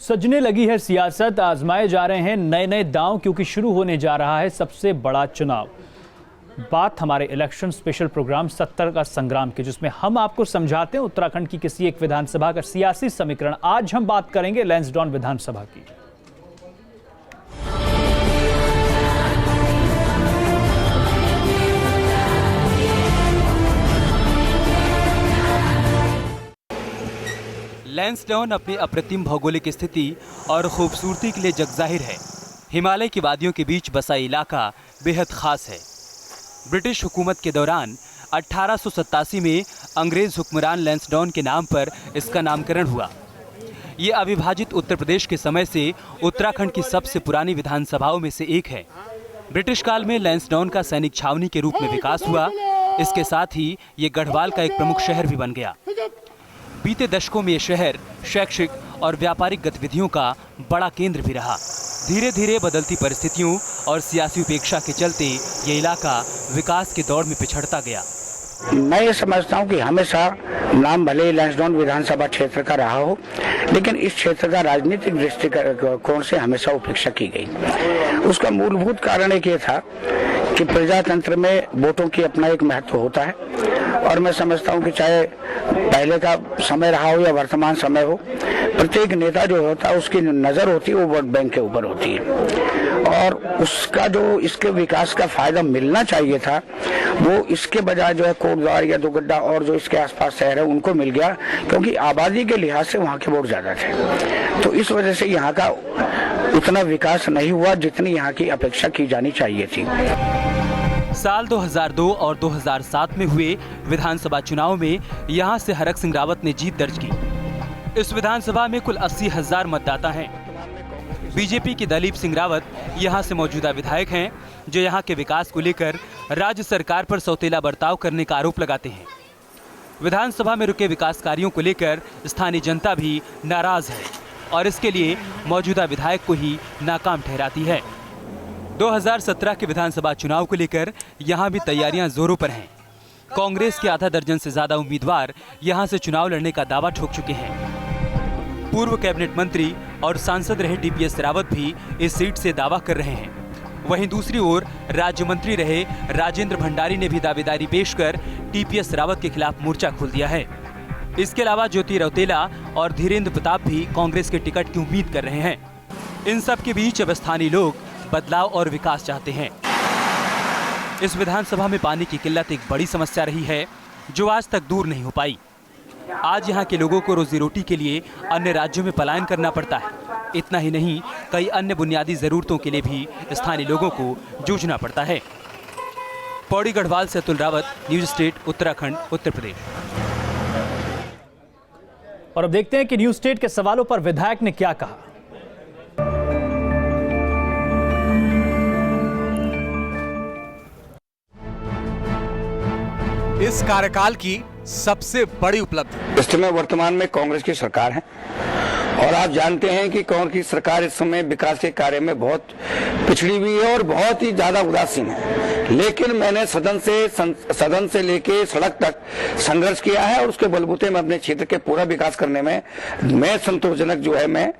सजने लगी है सियासत, आजमाए जा रहे हैं नए नए दांव, क्योंकि शुरू होने जा रहा है सबसे बड़ा चुनाव। बात हमारे इलेक्शन स्पेशल प्रोग्राम 70 का संग्राम की, जिसमें हम आपको समझाते हैं उत्तराखंड की किसी एक विधानसभा का सियासी समीकरण। आज हम बात करेंगे लैंसडौन विधानसभा की। लैंसडौन अपनी अप्रतिम भौगोलिक स्थिति और खूबसूरती के लिए जगजाहिर है। हिमालय की वादियों के बीच बसा इलाका बेहद खास है। ब्रिटिश हुकूमत के दौरान 1887 में अंग्रेज हुक्मरान लैंसडौन के नाम पर इसका नामकरण हुआ। ये अविभाजित उत्तर प्रदेश के समय से उत्तराखंड की सबसे पुरानी विधानसभाओं में से एक है। ब्रिटिश काल में लैंसडौन का सैनिक छावनी के रूप में विकास हुआ। इसके साथ ही ये गढ़वाल का एक प्रमुख शहर भी बन गया। बीते दशकों में ये शहर शैक्षिक और व्यापारिक गतिविधियों का बड़ा केंद्र भी रहा। धीरे धीरे बदलती परिस्थितियों और सियासी उपेक्षा के चलते ये इलाका विकास के दौर में पिछड़ता गया। मैं ये समझता हूँ कि हमेशा नाम भले लैंसडौन विधानसभा क्षेत्र का रहा हो, लेकिन इस क्षेत्र का राजनीतिक दृष्टिकोण से हमेशा उपेक्षा की गई। उसका मूलभूत कारण एक ये था कि प्रजातंत्र में वोटों की अपना एक महत्व होता है, और मैं समझता हूँ कि चाहे पहले का समय रहा हो या वर्तमान समय हो, प्रत्येक नेता जो होता है उसकी नजर होती है वो वोट बैंक के ऊपर होती है, और उसका जो इसके विकास का फायदा मिलना चाहिए था वो इसके बजाय जो है कोटद्वार या दुगड्डा और जो इसके आसपास शहर है उनको मिल गया, क्योंकि आबादी के लिहाज से वहाँ के वोट ज्यादा थे। तो इस वजह से यहाँ का उतना विकास नहीं हुआ जितनी यहाँ की अपेक्षा की जानी चाहिए थी। साल 2002 और 2007 में हुए विधानसभा चुनाव में यहां से हरक सिंह रावत ने जीत दर्ज की। इस विधानसभा में कुल 80,000 मतदाता हैं। बीजेपी के दलीप सिंह रावत यहां से मौजूदा विधायक हैं, जो यहां के विकास को लेकर राज्य सरकार पर सौतेला बर्ताव करने का आरोप लगाते हैं। विधानसभा में रुके विकास कार्यों को लेकर स्थानीय जनता भी नाराज है और इसके लिए मौजूदा विधायक को ही नाकाम ठहराती है। 2017 के विधानसभा चुनाव को लेकर यहां भी तैयारियां जोरों पर हैं। कांग्रेस के आधा दर्जन से ज्यादा उम्मीदवार यहां से चुनाव लड़ने का दावा ठोक चुके हैं। पूर्व कैबिनेट मंत्री और सांसद रहे टीपीएस रावत भी इस सीट से दावा कर रहे हैं। वहीं दूसरी ओर राज्य मंत्री रहे राजेंद्र भंडारी ने भी दावेदारी पेश कर टीपीएस रावत के खिलाफ मोर्चा खोल दिया है। इसके अलावा ज्योति रौतेला और धीरेन्द्र प्रताप भी कांग्रेस के टिकट की उम्मीद कर रहे हैं। इन सब के बीच अब स्थानीय लोग बदलाव और विकास चाहते हैं। इस विधानसभा में पानी की किल्लत एक बड़ी समस्या रही है, जो आज तक दूर नहीं हो पाई। आज यहाँ के लोगों को रोजी रोटी के लिए अन्य राज्यों में पलायन करना पड़ता है। इतना ही नहीं, कई अन्य बुनियादी जरूरतों के लिए भी स्थानीय लोगों को जूझना पड़ता है। पौड़ी गढ़वाल से अतुल रावत, न्यूज स्टेट, उत्तराखंड, उत्तर प्रदेश। और अब देखते हैं कि न्यूज स्टेट के सवालों पर विधायक ने क्या कहा। इस कार्यकाल की सबसे बड़ी उपलब्धि। इस समय वर्तमान में कांग्रेस की सरकार है, और आप जानते हैं कि कांग्रेस की सरकार इस समय विकास के कार्य में बहुत पिछड़ी हुई है और बहुत ही ज्यादा उदासीन है। लेकिन मैंने सदन से लेके सड़क तक संघर्ष किया है, और उसके बलबूते में अपने क्षेत्र के पूरा विकास करने में मैं संतोषजनक जो है मैं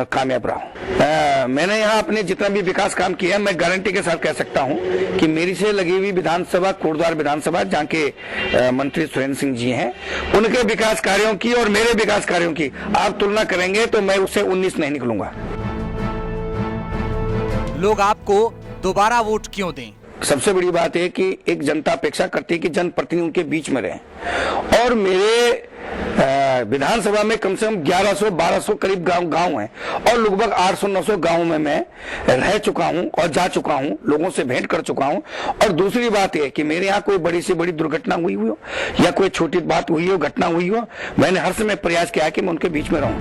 कामयाब रहा हूँ। मैंने यहाँ अपने जितना भी विकास काम किया है, मैं गारंटी के साथ कह सकता हूँ कि मेरी से लगी हुई विधानसभा कोटद्वार विधानसभा, जहाँ के मंत्री सुरेंद्र सिंह जी हैं, उनके विकास कार्यों की और मेरे विकास कार्यों की आप तुलना करेंगे तो मैं उससे 19 नहीं निकलूंगा। लोग आपको दोबारा वोट क्यों दें? सबसे बड़ी बात है कि एक जनता अपेक्षा करती है कि जनप्रतिनिधि उनके बीच में रहे, और मेरे विधानसभा में कम से कम 1100-1200 करीब गांव हैं, और लगभग 800-900 गांव में मैं रह चुका हूं और जा चुका हूं, लोगों से भेंट कर चुका हूं। और दूसरी बात है कि मेरे यहाँ कोई बड़ी से बड़ी दुर्घटना हुई हो या कोई छोटी बात हुई हो, घटना हुई हो, मैंने हर समय प्रयास किया कि मैं उनके बीच में रहूं।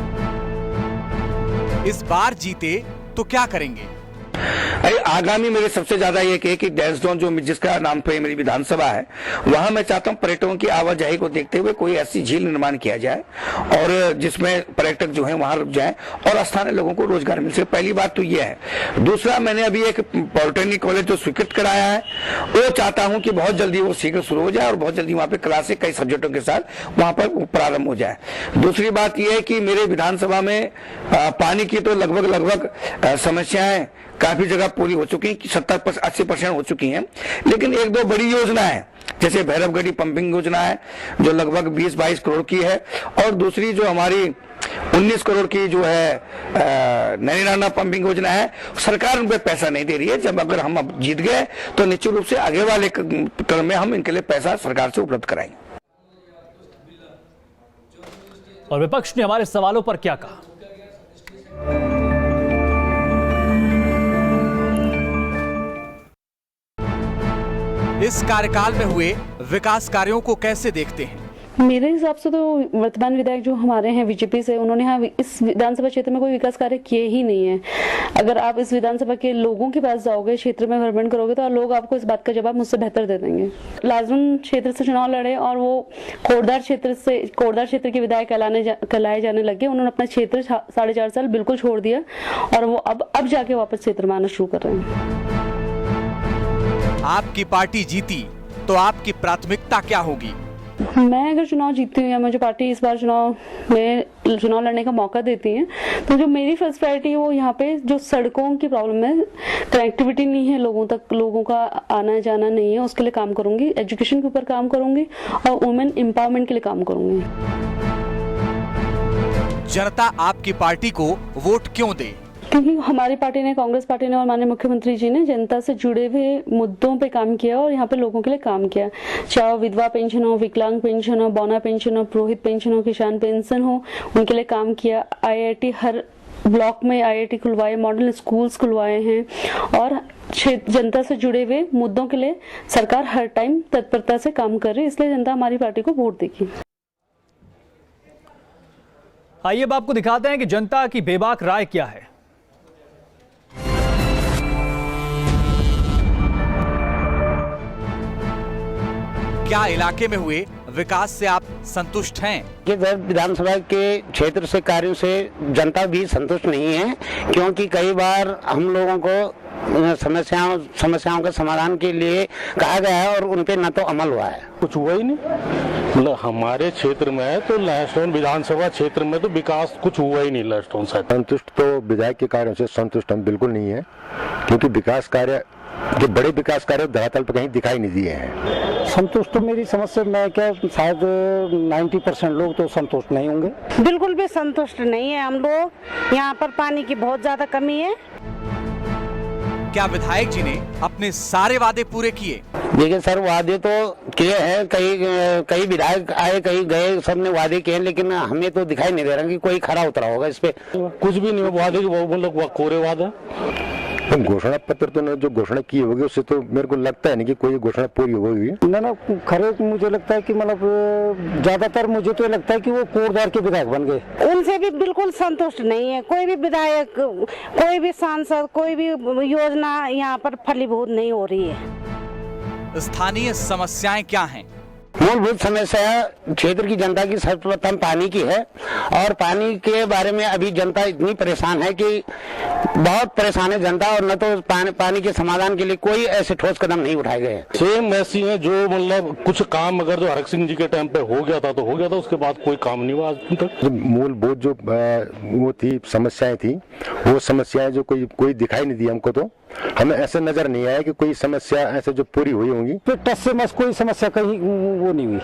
इस बार जीते तो क्या करेंगे? अरे आगामी मेरे सबसे ज्यादा ये कि डैंसडॉन जो जिसका नाम पे मेरी विधानसभा है, वहां मैं चाहता हूं पर्यटकों की आवाजाही को देखते हुए कोई ऐसी झील निर्माण किया जाए और जिसमें पर्यटक जो है वहां रुक जाए और स्थानीय लोगों को रोजगार मिल सके। पहली बात तो ये है। दूसरा, मैंने अभी एक पॉलिटेक्निक कॉलेज जो स्वीकृत कराया है, वो चाहता हूं कि बहुत जल्दी वो शीघ्र शुरू हो जाए और बहुत जल्दी वहां पे क्लासें कई सब्जेक्टों के साथ वहां पर प्रारंभ हो जाए। दूसरी बात यह है कि मेरे विधानसभा में पानी की तो लगभग समस्याएं काफी जगह पूरी हो चुकी हैं, 70-80% हो चुकी हैं, लेकिन एक दो बड़ी योजना है, जैसे भैरवगढ़ी पंपिंग योजना है जो लगभग 20-22 करोड़ की है, और दूसरी जो हमारी 19 करोड़ की जो है नैनीनाला पंपिंग योजना है, सरकार उन पर पैसा नहीं दे रही है। जब अगर हम अब जीत गए तो निश्चित रूप से आगे वाले टर्म में हम इनके लिए पैसा सरकार से उपलब्ध कराएंगे। और विपक्ष ने हमारे सवालों पर क्या कहा? इस कार्यकाल में हुए विकास कार्यों को कैसे देखते हैं? मेरे हिसाब से तो वर्तमान विधायक जो हमारे हैं बीजेपी से, उन्होंने यहाँ इस विधानसभा क्षेत्र में कोई विकास कार्य किए ही नहीं है। अगर आप इस विधानसभा के लोगों के पास जाओगे, क्षेत्र में भ्रमण करोगे, तो लोग आपको इस बात का जवाब मुझसे बेहतर दे देंगे। लाजमन क्षेत्र से चुनाव लड़े और वो कोटद्वार क्षेत्र के विधायक कहलाए जाने लगे। उन्होंने अपना क्षेत्र 4.5 साल बिल्कुल छोड़ दिया और वो अब जाके वापस क्षेत्र में आना शुरू कर रहे हैं। आपकी पार्टी जीती तो आपकी प्राथमिकता क्या होगी? मैं अगर चुनाव जीतती हूँ या मुझे पार्टी इस बार चुनाव लड़ने का मौका देती है, तो जो मेरी फर्स्ट प्रायोरिटी है वो यहाँ पे जो सड़कों की प्रॉब्लम है, कनेक्टिविटी नहीं है लोगों तक, लोगों का आना जाना नहीं है, उसके लिए काम करूंगी। एजुकेशन के ऊपर काम करूंगी और वुमेन एम्पावरमेंट के लिए काम करूंगी। जनता आपकी पार्टी को वोट क्यों दे? क्योंकि हमारी पार्टी ने, कांग्रेस पार्टी ने और माननीय मुख्यमंत्री जी ने जनता से जुड़े हुए मुद्दों पे काम किया और यहाँ पे लोगों के लिए काम किया। चाहे विधवा पेंशन हो, विकलांग पेंशन हो, बौना पेंशन हो, पुरोहित पेंशन हो, किसान पेंशन हो, उनके लिए काम किया। IIT हर ब्लॉक में IIT खुलवाए, मॉडल स्कूल्स खुलवाए हैं और जनता से जुड़े हुए मुद्दों के लिए सरकार हर टाइम तत्परता से काम कर रही है, इसलिए जनता हमारी पार्टी को वोट देगी। आइए अब आपको दिखाते हैं कि जनता की बेबाक राय क्या है। क्या इलाके में हुए विकास से आप संतुष्ट हैं? विधानसभा के क्षेत्र से कार्यों से जनता भी संतुष्ट नहीं है, क्योंकि कई बार हम लोगों को समस्याओं के समाधान के लिए कहा गया है और उन पे न तो अमल हुआ है। कुछ हुआ ही नहीं। मतलब हमारे क्षेत्र में है तो लहसुन विधानसभा क्षेत्र में तो विकास कुछ हुआ ही नहीं। लहसुन से संतुष्ट तो विधायक के कार्यों से संतुष्ट हम बिल्कुल नहीं है, क्योंकि विकास कार्य, जो बड़े विकास कार्य धरातल पर कहीं दिखाई नहीं दिए हैं। संतुष्ट तो मेरी समझ से मैं क्या, शायद 90% लोग तो संतुष्ट नहीं होंगे। बिल्कुल भी संतुष्ट नहीं है हम लोग। यहाँ पर पानी की बहुत ज्यादा कमी है। क्या विधायक जी ने अपने सारे वादे पूरे किए? देखिए सर, वादे तो किए हैं, कई विधायक आए, कई गए, सबने वादे किए, लेकिन हमें तो दिखाई नहीं दे रहा कि कोई खरा उतरा होगा इस पे। कुछ भी नहीं वादे, मतलब कोरे वादा। तो घोषणा पत्र तो जो घोषणा की होगी उससे तो मेरे को लगता है नहीं कि कोई घोषणा पूरी होगी। ना खरे मुझे लगता है कि मतलब ज्यादातर मुझे तो लगता है कि वो कोटद्वार के विधायक बन गए। उनसे भी बिल्कुल संतुष्ट नहीं है। कोई भी विधायक, कोई भी सांसद, कोई भी योजना यहाँ पर फलीभूत नहीं हो रही है। स्थानीय समस्याएं क्या हैं? मूलभूत समस्या क्षेत्र की जनता की सर्वप्रथम पानी की है, और पानी के बारे में अभी जनता इतनी परेशान है कि बहुत परेशान है जनता, और न तो पानी के समाधान के लिए कोई ऐसे ठोस कदम नहीं उठाए गए। सेम ऐसी है जो मतलब कुछ काम अगर जो हरक सिंह जी के टाइम पे हो गया था तो हो गया था, उसके बाद कोई काम नहीं हुआ आज तक। मूलभूत जो वो थी समस्याएं थी, वो समस्याएं जो कोई दिखाई नहीं दी हमको। तो हमें ऐसे नजर नहीं आया कि कोई समस्या ऐसे जो पूरी हुई होंगी। तो टस से मस कोई समस्या कहीं वो नहीं हुई,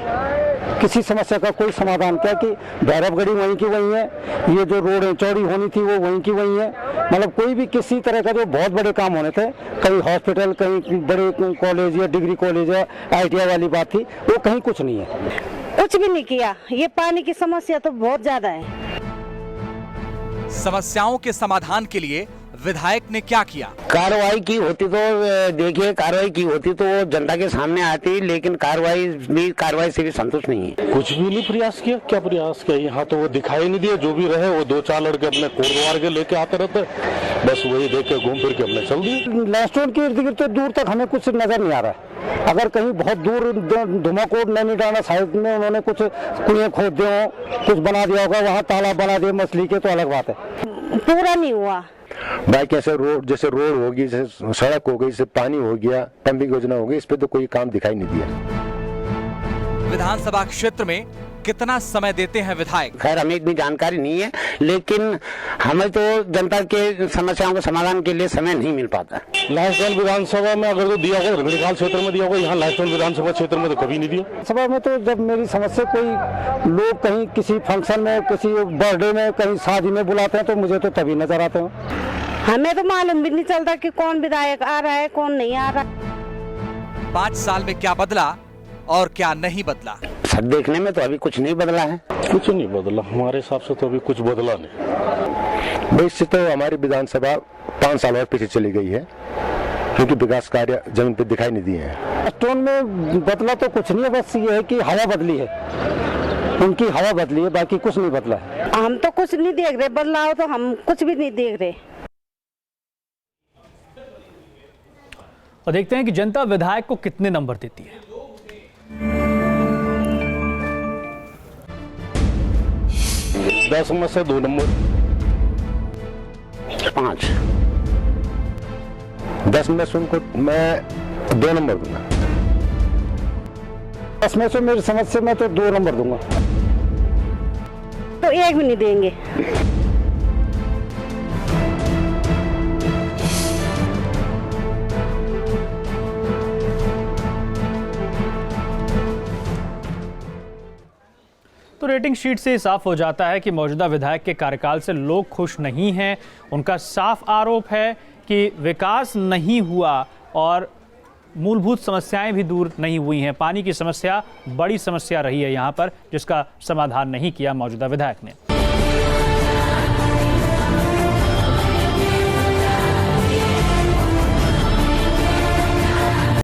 किसी समस्या का कोई समाधान। क्या कि भैरवगढ़ी वहीं की वहीं है, ये जो रोड चौड़ी होनी थी वो वहीं की वहीं है। मतलब कोई भी किसी तरह का जो बहुत बड़े काम होने थे, कहीं हॉस्पिटल, कहीं बड़े कॉलेज या डिग्री कॉलेज या ITI वाली बात थी, वो कहीं कुछ नहीं है। कुछ भी नहीं किया। ये पानी की समस्या तो बहुत ज्यादा है। समस्याओं के समाधान के लिए विधायक ने क्या किया। कार्रवाई की होती तो देखिए, कार्रवाई की होती तो वो जनता के सामने आती, लेकिन कार्रवाई से भी संतुष्ट नहीं है। कुछ भी नहीं प्रयास किया। क्या प्रयास किया? यहाँ तो वो दिखाई नहीं दिया। जो भी रहे वो 2-4 लड़के अपने कोरद्वार के लेके आते रहते, बस वही देख के घूम फिर के अपने चल दिए। लैंडस्टोन के इर्द गिर्द तो दूर तक हमें कुछ नजर नहीं आ रहा है। अगर कहीं बहुत दूर धुमाकोट नैनीडाना साइड में उन्होंने कुछ कुएं खोद दिए हो, कुछ बना दिया होगा, वहाँ तालाब बना दिए मछली के, तो अलग बात है। पूरा नहीं हुआ। बाकी ऐसे जैसे रोड होगी, जैसे सड़क हो गई, जैसे पानी हो गया, पंपिंग योजना हो गई, इस पे तो कोई काम दिखाई नहीं दिया। विधानसभा क्षेत्र में कितना समय देते हैं विधायक? खैर हमें इतनी जानकारी नहीं है, लेकिन हमें तो जनता के समस्याओं के समाधान के लिए समय नहीं मिल पाता। लैंसडौन विधानसभा में अगर तो दिया होगा, रंगड़ीखाल क्षेत्र में दिया होगा, यहाँ लैंसडौन विधानसभा क्षेत्र में तो कभी नहीं दिया। सभा में तो जब मेरी समस्या, कोई लोग कहीं किसी फंक्शन में, किसी बर्थडे में, कहीं शादी में बुलाते हैं तो मुझे तो तभी नजर आते हैं। हमें तो मालूम भी नहीं चलता कि कौन विधायक आ रहा है, कौन नहीं आ रहा। 5 साल में क्या बदला और क्या नहीं बदला? सब देखने में तो अभी कुछ नहीं बदला है। कुछ नहीं बदला, हमारे हिसाब से तो अभी कुछ बदला नहीं। भाई इससे तो हमारी विधानसभा 5 साल और पीछे चली गई है, क्योंकि विकास कार्य जमीन पे दिखाई नहीं दिए हैं। स्टोन में बदला तो कुछ नहीं है, बस ये है कि हवा बदली है, उनकी हवा बदली है, बाकी कुछ नहीं बदला है। हम तो कुछ नहीं देख रहे, बदलाव तो हम कुछ भी नहीं देख रहे। और देखते हैं कि जनता विधायक को कितने नंबर देती है। 10 में से 2 नंबर। 5। 10 में से उनको मैं 2 नंबर दूंगा। 10 में से मेरी समस्या में तो 2 नंबर दूंगा। तो 1 भी नहीं देंगे। तो रेटिंग शीट से साफ हो जाता है कि मौजूदा विधायक के कार्यकाल से लोग खुश नहीं हैं। उनका साफ आरोप है कि विकास नहीं हुआ और मूलभूत समस्याएं भी दूर नहीं हुई हैं। पानी की समस्या बड़ी समस्या रही है यहाँ पर, जिसका समाधान नहीं किया मौजूदा विधायक ने।